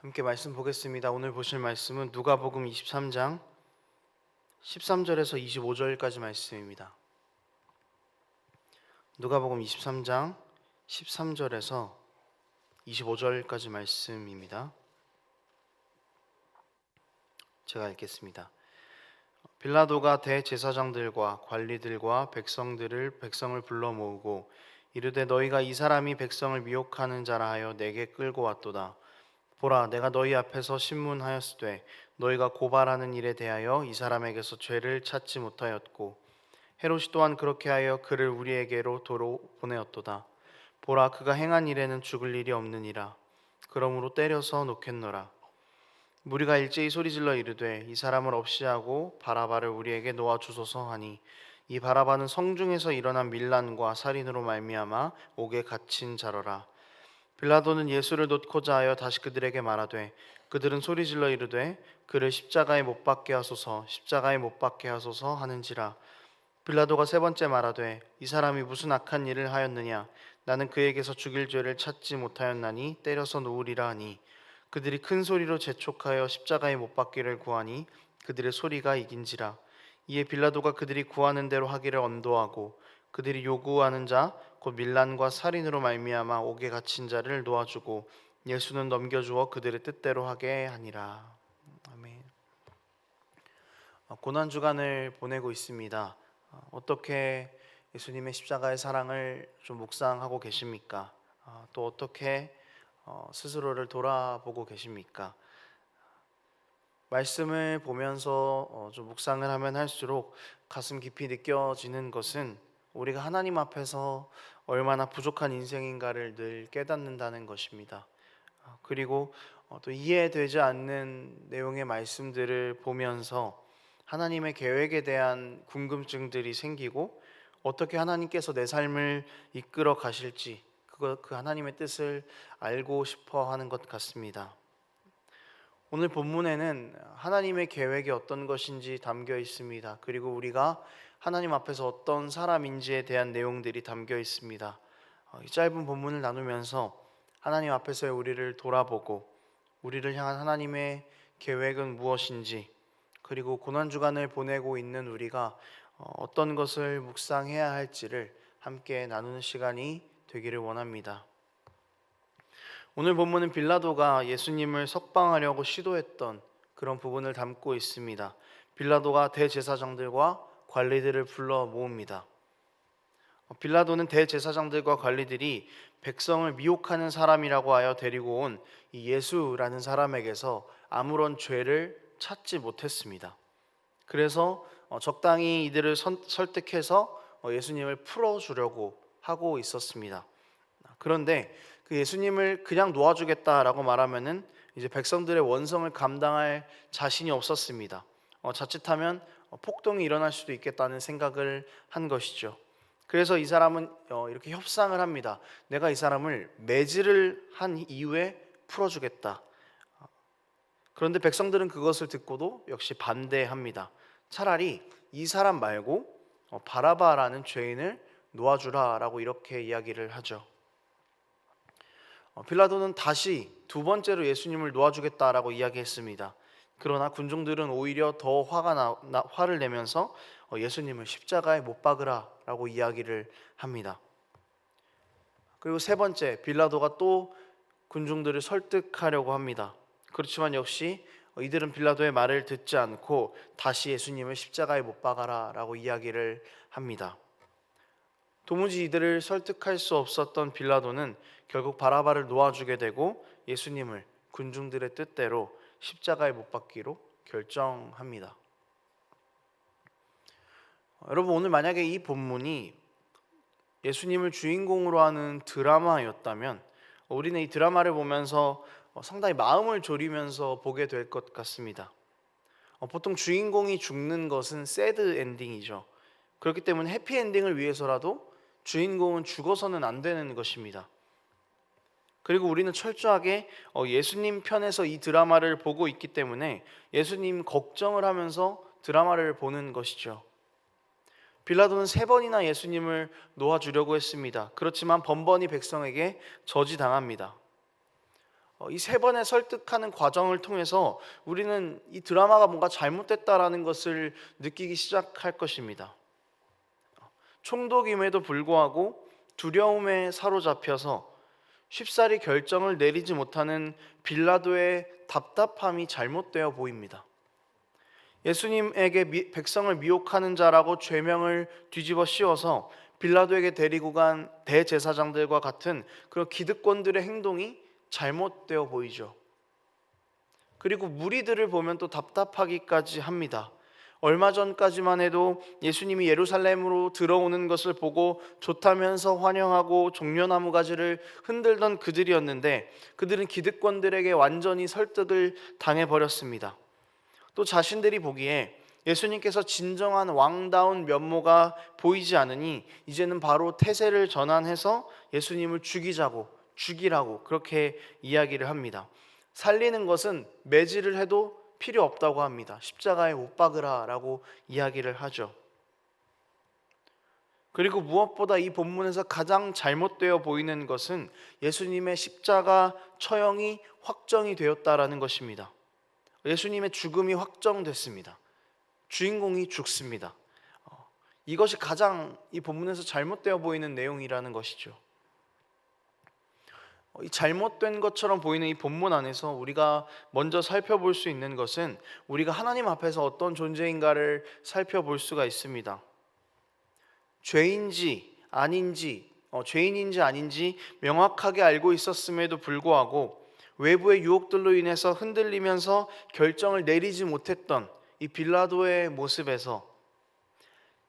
함께 말씀 보겠습니다. 오늘 보실 말씀은 누가복음 23장 13절에서 25절까지 말씀입니다. 누가복음 23장 13절에서 25절까지 말씀입니다. 제가 읽겠습니다. 빌라도가 대제사장들과 관리들과 백성을 불러 모으고 이르되 너희가 이 사람이 백성을 미혹하는 자라 하여 내게 끌고 왔도다. 보라, 내가 너희 앞에서 신문하였으되 너희가 고발하는 일에 대하여 이 사람에게서 죄를 찾지 못하였고 헤롯이 또한 그렇게 하여 그를 우리에게로 도로 보내었도다. 보라, 그가 행한 일에는 죽을 일이 없느니라. 그러므로 때려서 놓겠노라. 무리가 일제히 소리질러 이르되 이 사람을 없이 하고 바라바를 우리에게 놓아 주소서 하니 이 바라바는 성중에서 일어난 밀란과 살인으로 말미암아 옥에 갇힌 자로라. 빌라도는 예수를 놓고자 하여 다시 그들에게 말하되 그들은 소리질러 이르되 그를 십자가에 못 박게 하소서 십자가에 못 박게 하소서 하는지라. 빌라도가 세 번째 말하되 이 사람이 무슨 악한 일을 하였느냐. 나는 그에게서 죽일 죄를 찾지 못하였나니 때려서 놓으리라 하니 그들이 큰 소리로 재촉하여 십자가에 못 박기를 구하니 그들의 소리가 이긴지라. 이에 빌라도가 그들이 구하는 대로 하기를 언도하고 그들이 요구하는 자 곧 밀란과 살인으로 말미암아 옥에 갇힌 자를 놓아주고 예수는 넘겨주어 그들의 뜻대로 하게 하니라. 아멘. 고난 주간을 보내고 있습니다. 어떻게 예수님의 십자가의 사랑을 좀 묵상하고 계십니까? 또 어떻게 스스로를 돌아보고 계십니까? 말씀을 보면서 좀 묵상을 하면 할수록 가슴 깊이 느껴지는 것은 우리가 하나님 앞에서 얼마나 부족한 인생인가를 늘 깨닫는다는 것입니다. 그리고 또 이해되지 않는 내용의 말씀들을 보면서 하나님의 계획에 대한 궁금증들이 생기고 어떻게 하나님께서 내 삶을 이끌어 가실지 그 하나님의 뜻을 알고 싶어 하는 것 같습니다. 오늘 본문에는 하나님의 계획이 어떤 것인지 담겨 있습니다. 그리고 우리가 하나님 앞에서 어떤 사람인지에 대한 내용들이 담겨 있습니다. 이 짧은 본문을 나누면서 하나님 앞에서의 우리를 돌아보고 우리를 향한 하나님의 계획은 무엇인지, 그리고 고난주간을 보내고 있는 우리가 어떤 것을 묵상해야 할지를 함께 나누는 시간이 되기를 원합니다. 오늘 본문은 빌라도가 예수님을 석방하려고 시도했던 그런 부분을 담고 있습니다. 빌라도가 대제사장들과 관리들을 불러 모읍니다. 빌라도는 대제사장들과 관리들이 백성을 미혹하는 사람이라고 하여 데리고 온 이 예수라는 사람에게서 아무런 죄를 찾지 못했습니다. 그래서 적당히 이들을 설득해서 예수님을 풀어주려고 하고 있었습니다. 그런데 그 예수님을 그냥 놓아주겠다라고 말하면은 이제 백성들의 원성을 감당할 자신이 없었습니다. 자칫하면 폭동이 일어날 수도 있겠다는 생각을 한 것이죠. 그래서 이 사람은 이렇게 협상을 합니다. 내가 이 사람을 매질을 한 이후에 풀어주겠다. 그런데 백성들은 그것을 듣고도 역시 반대합니다. 차라리 이 사람 말고 바라바라는 죄인을 놓아주라라고 이렇게 이야기를 하죠. 빌라도는 다시 두 번째로 예수님을 놓아주겠다라고 이야기했습니다. 그러나 군중들은 오히려 더 화를 내면서 예수님을 십자가에 못 박으라라고 이야기를 합니다. 그리고 세 번째, 빌라도가 또 군중들을 설득하려고 합니다. 그렇지만 역시 이들은 빌라도의 말을 듣지 않고 다시 예수님을 십자가에 못 박아라라고 이야기를 합니다. 도무지 이들을 설득할 수 없었던 빌라도는 결국 바라바를 놓아주게 되고 예수님을 군중들의 뜻대로 십자가에 못 박기로 결정합니다. 여러분, 오늘 만약에 이 본문이 예수님을 주인공으로 하는 드라마였다면 우리는 이 드라마를 보면서 상당히 마음을 졸이면서 보게 될 것 같습니다. 보통 주인공이 죽는 것은 새드 엔딩이죠. 그렇기 때문에 해피엔딩을 위해서라도 주인공은 죽어서는 안 되는 것입니다. 그리고 우리는 철저하게 예수님 편에서 이 드라마를 보고 있기 때문에 예수님 걱정을 하면서 드라마를 보는 것이죠. 빌라도는 세 번이나 예수님을 놓아주려고 했습니다. 그렇지만 번번이 백성에게 저지당합니다. 이 세 번의 설득하는 과정을 통해서 우리는 이 드라마가 뭔가 잘못됐다라는 것을 느끼기 시작할 것입니다. 총독임에도 불구하고 두려움에 사로잡혀서 쉽사리 결정을 내리지 못하는 빌라도의 답답함이 잘못되어 보입니다. 예수님에게 백성을 미혹하는 자라고 죄명을 뒤집어 씌워서 빌라도에게 데리고 간 대제사장들과 같은 그런 기득권들의 행동이 잘못되어 보이죠. 그리고 무리들을 보면 또 답답하기까지 합니다. 얼마 전까지만 해도 예수님이 예루살렘으로 들어오는 것을 보고 좋다면서 환영하고 종려나무 가지를 흔들던 그들이었는데, 그들은 기득권들에게 완전히 설득을 당해버렸습니다. 또 자신들이 보기에 예수님께서 진정한 왕다운 면모가 보이지 않으니 이제는 바로 태세를 전환해서 예수님을 죽이라고 그렇게 이야기를 합니다. 살리는 것은 매질을 해도 필요 없다고 합니다. 십자가에 못 박으라라고 이야기를 하죠. 그리고 무엇보다 이 본문에서 가장 잘못되어 보이는 것은 예수님의 십자가 처형이 확정이 되었다라는 것입니다. 예수님의 죽음이 확정됐습니다. 주인공이 죽습니다. 이것이 가장 이 본문에서 잘못되어 보이는 내용이라는 것이죠. 이 잘못된 것처럼 보이는 이 본문 안에서 우리가 먼저 살펴볼 수 있는 것은 우리가 하나님 앞에서 어떤 존재인가를 살펴볼 수가 있습니다. 죄인인지 아닌지 명확하게 알고 있었음에도 불구하고 외부의 유혹들로 인해서 흔들리면서 결정을 내리지 못했던 이 빌라도의 모습에서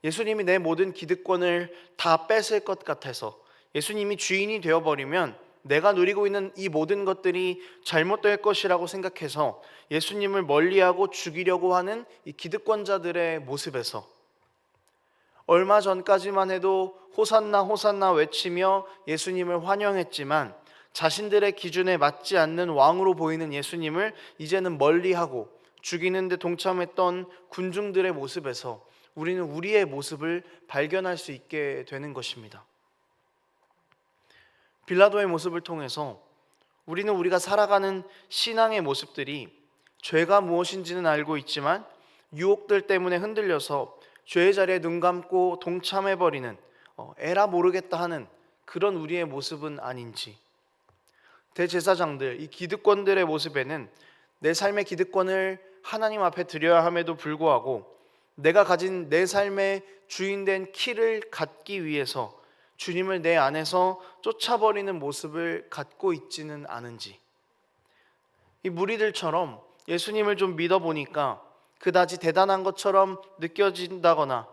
예수님이 내 모든 기득권을 다 뺏을 것 같아서, 예수님이 주인이 되어버리면 내가 누리고 있는 이 모든 것들이 잘못될 것이라고 생각해서 예수님을 멀리하고 죽이려고 하는 이 기득권자들의 모습에서, 얼마 전까지만 해도 호산나 호산나 외치며 예수님을 환영했지만 자신들의 기준에 맞지 않는 왕으로 보이는 예수님을 이제는 멀리하고 죽이는 데 동참했던 군중들의 모습에서 우리는 우리의 모습을 발견할 수 있게 되는 것입니다. 빌라도의 모습을 통해서 우리는 우리가 살아가는 신앙의 모습들이 죄가 무엇인지는 알고 있지만 유혹들 때문에 흔들려서 죄의 자리에 눈 감고 동참해버리는 에라 모르겠다 하는 그런 우리의 모습은 아닌지, 대제사장들, 이 기득권들의 모습에는 내 삶의 기득권을 하나님 앞에 드려야 함에도 불구하고 내가 가진 내 삶의 주인된 키를 갖기 위해서 주님을 내 안에서 쫓아버리는 모습을 갖고 있지는 않은지, 이 무리들처럼 예수님을 좀 믿어보니까 그다지 대단한 것처럼 느껴진다거나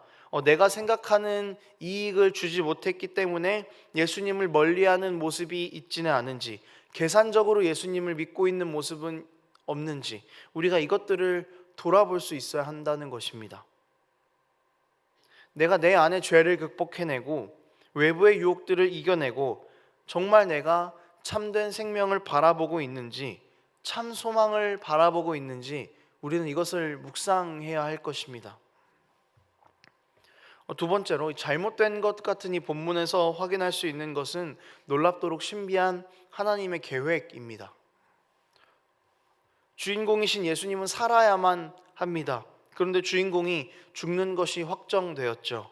내가 생각하는 이익을 주지 못했기 때문에 예수님을 멀리하는 모습이 있지는 않은지, 계산적으로 예수님을 믿고 있는 모습은 없는지 우리가 이것들을 돌아볼 수 있어야 한다는 것입니다. 내가 내 안의 죄를 극복해내고 외부의 유혹들을 이겨내고 정말 내가 참된 생명을 바라보고 있는지, 참 소망을 바라보고 있는지 우리는 이것을 묵상해야 할 것입니다. 두 번째로, 잘못된 것 같은 이 본문에서 확인할 수 있는 것은 놀랍도록 신비한 하나님의 계획입니다. 주인공이신 예수님은 살아야만 합니다. 그런데 주인공이 죽는 것이 확정되었죠.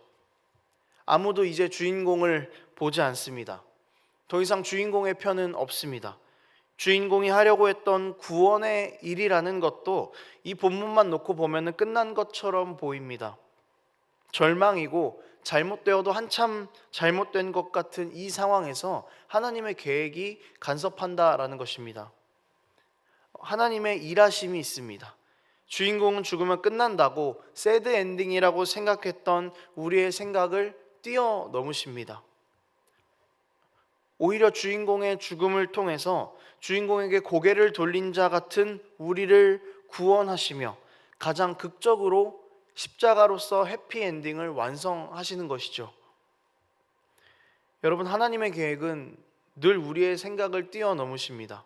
아무도 이제 주인공을 보지 않습니다. 더 이상 주인공의 편은 없습니다. 주인공이 하려고 했던 구원의 일이라는 것도 이 본문만 놓고 보면 끝난 것처럼 보입니다. 절망이고 잘못되어도 한참 잘못된 것 같은 이 상황에서 하나님의 계획이 간섭한다라는 것입니다. 하나님의 일하심이 있습니다. 주인공은 죽으면 끝난다고 새드 엔딩이라고 생각했던 우리의 생각을 뛰어넘으십니다. 오히려 주인공의 죽음을 통해서 주인공에게 고개를 돌린 자 같은 우리를 구원하시며 가장 극적으로 십자가로서 해피엔딩을 완성하시는 것이죠. 여러분, 하나님의 계획은 늘 우리의 생각을 뛰어넘으십니다.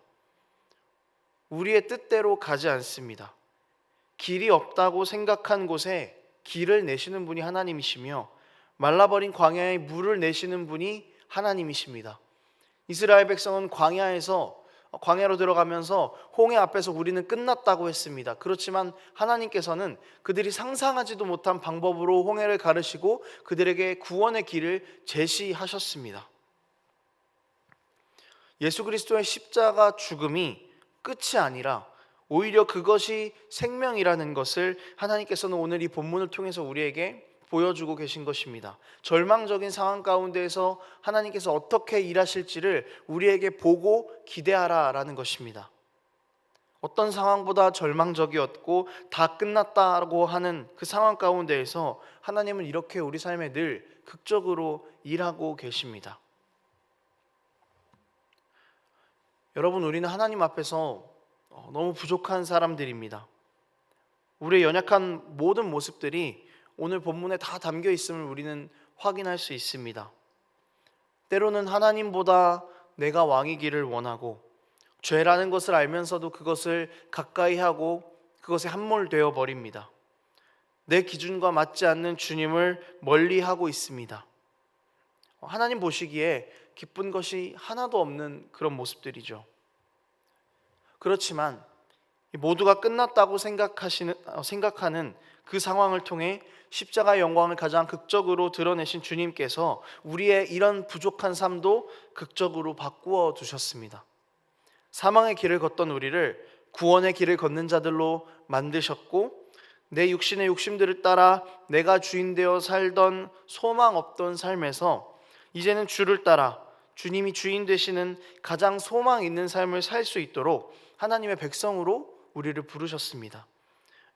우리의 뜻대로 가지 않습니다. 길이 없다고 생각한 곳에 길을 내시는 분이 하나님이시며 말라버린 광야에 물을 내시는 분이 하나님이십니다. 이스라엘 백성은 광야에서 광야로 들어가면서 홍해 앞에서 우리는 끝났다고 했습니다. 그렇지만 하나님께서는 그들이 상상하지도 못한 방법으로 홍해를 가르시고 그들에게 구원의 길을 제시하셨습니다. 예수 그리스도의 십자가 죽음이 끝이 아니라 오히려 그것이 생명이라는 것을 하나님께서는 오늘 이 본문을 통해서 우리에게 보여주고 계신 것입니다. 절망적인 상황 가운데에서 하나님께서 어떻게 일하실지를 우리에게 보고 기대하라라는 것입니다. 어떤 상황보다 절망적이었고 다 끝났다고 하는 그 상황 가운데에서 하나님은 이렇게 우리 삶에 늘 극적으로 일하고 계십니다. 여러분, 우리는 하나님 앞에서 너무 부족한 사람들입니다. 우리의 연약한 모든 모습들이 오늘 본문에 다 담겨 있음을 우리는 확인할 수 있습니다. 때로는 하나님보다 내가 왕이기를 원하고 죄라는 것을 알면서도 그것을 가까이 하고 그것에 함몰되어 버립니다. 내 기준과 맞지 않는 주님을 멀리하고 있습니다. 하나님 보시기에 기쁜 것이 하나도 없는 그런 모습들이죠. 그렇지만 모두가 끝났다고 생각하는 그 상황을 통해 십자가의 영광을 가장 극적으로 드러내신 주님께서 우리의 이런 부족한 삶도 극적으로 바꾸어 두셨습니다. 사망의 길을 걷던 우리를 구원의 길을 걷는 자들로 만드셨고, 내 육신의 욕심들을 따라 내가 주인 되어 살던 소망 없던 삶에서 이제는 주를 따라 주님이 주인 되시는 가장 소망 있는 삶을 살 수 있도록 하나님의 백성으로 우리를 부르셨습니다.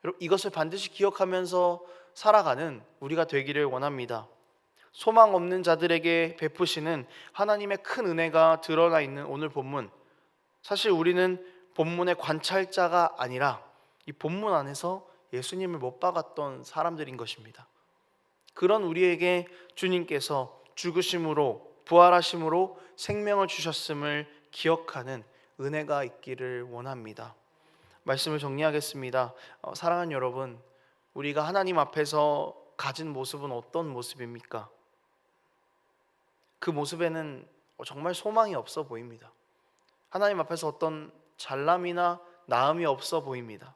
여러분, 이것을 반드시 기억하면서 살아가는 우리가 되기를 원합니다. 소망 없는 자들에게 베푸시는 하나님의 큰 은혜가 드러나 있는 오늘 본문, 사실 우리는 본문의 관찰자가 아니라 이 본문 안에서 예수님을 못 박았던 사람들인 것입니다. 그런 우리에게 주님께서 죽으심으로 부활하심으로 생명을 주셨음을 기억하는 은혜가 있기를 원합니다. 말씀을 정리하겠습니다. 사랑하는 여러분, 우리가 하나님 앞에서 가진 모습은 어떤 모습입니까? 그 모습에는 정말 소망이 없어 보입니다. 하나님 앞에서 어떤 잘남이나 나음이 없어 보입니다.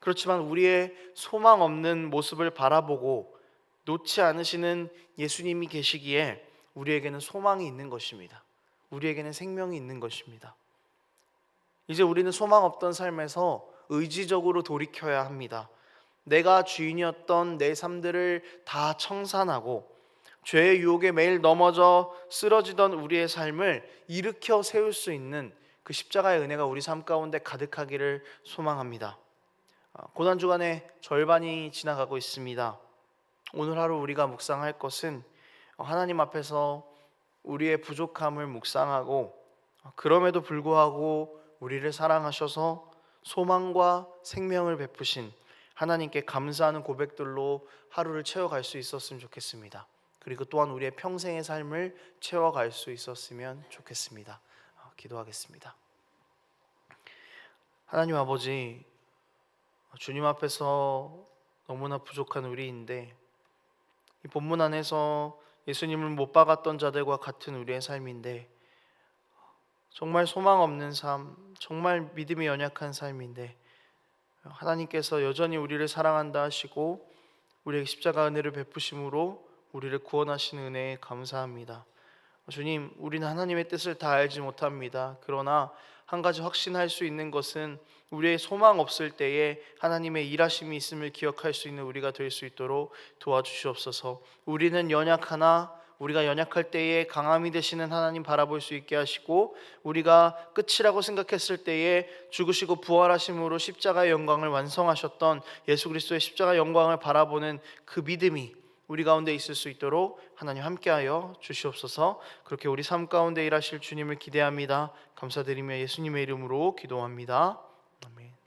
그렇지만 우리의 소망 없는 모습을 바라보고 놓지 않으시는 예수님이 계시기에 우리에게는 소망이 있는 것입니다. 우리에게는 생명이 있는 것입니다. 이제 우리는 소망 없던 삶에서 의지적으로 돌이켜야 합니다. 내가 주인이었던 내 삶들을 다 청산하고 죄의 유혹에 매일 넘어져 쓰러지던 우리의 삶을 일으켜 세울 수 있는 그 십자가의 은혜가 우리 삶 가운데 가득하기를 소망합니다. 고난주간의 절반이 지나가고 있습니다. 오늘 하루 우리가 묵상할 것은 하나님 앞에서 우리의 부족함을 묵상하고 그럼에도 불구하고 우리를 사랑하셔서 소망과 생명을 베푸신 하나님께 감사하는 고백들로 하루를 채워갈 수 있었으면 좋겠습니다. 그리고 또한 우리의 평생의 삶을 채워갈 수 있었으면 좋겠습니다. 기도하겠습니다. 하나님 아버지, 주님 앞에서 너무나 부족한 우리인데 이 본문 안에서 예수님을 못 박았던 자들과 같은 우리의 삶인데 정말 소망 없는 삶, 정말 믿음이 연약한 삶인데 하나님께서 여전히 우리를 사랑한다 하시고 우리에게 십자가 은혜를 베푸심으로 우리를 구원하시는 은혜에 감사합니다. 주님, 우리는 하나님의 뜻을 다 알지 못합니다. 그러나 한 가지 확신할 수 있는 것은 우리의 소망 없을 때에 하나님의 일하심이 있음을 기억할 수 있는 우리가 될 수 있도록 도와주시옵소서. 우리는 연약하나 우리가 연약할 때에 강함이 되시는 하나님 바라볼 수 있게 하시고, 우리가 끝이라고 생각했을 때에 죽으시고 부활하심으로 십자가의 영광을 완성하셨던 예수 그리스도의 십자가 영광을 바라보는 그 믿음이 우리 가운데 있을 수 있도록 하나님 함께하여 주시옵소서. 그렇게 우리 삶 가운데 일하실 주님을 기대합니다. 감사드리며 예수님의 이름으로 기도합니다. 아멘.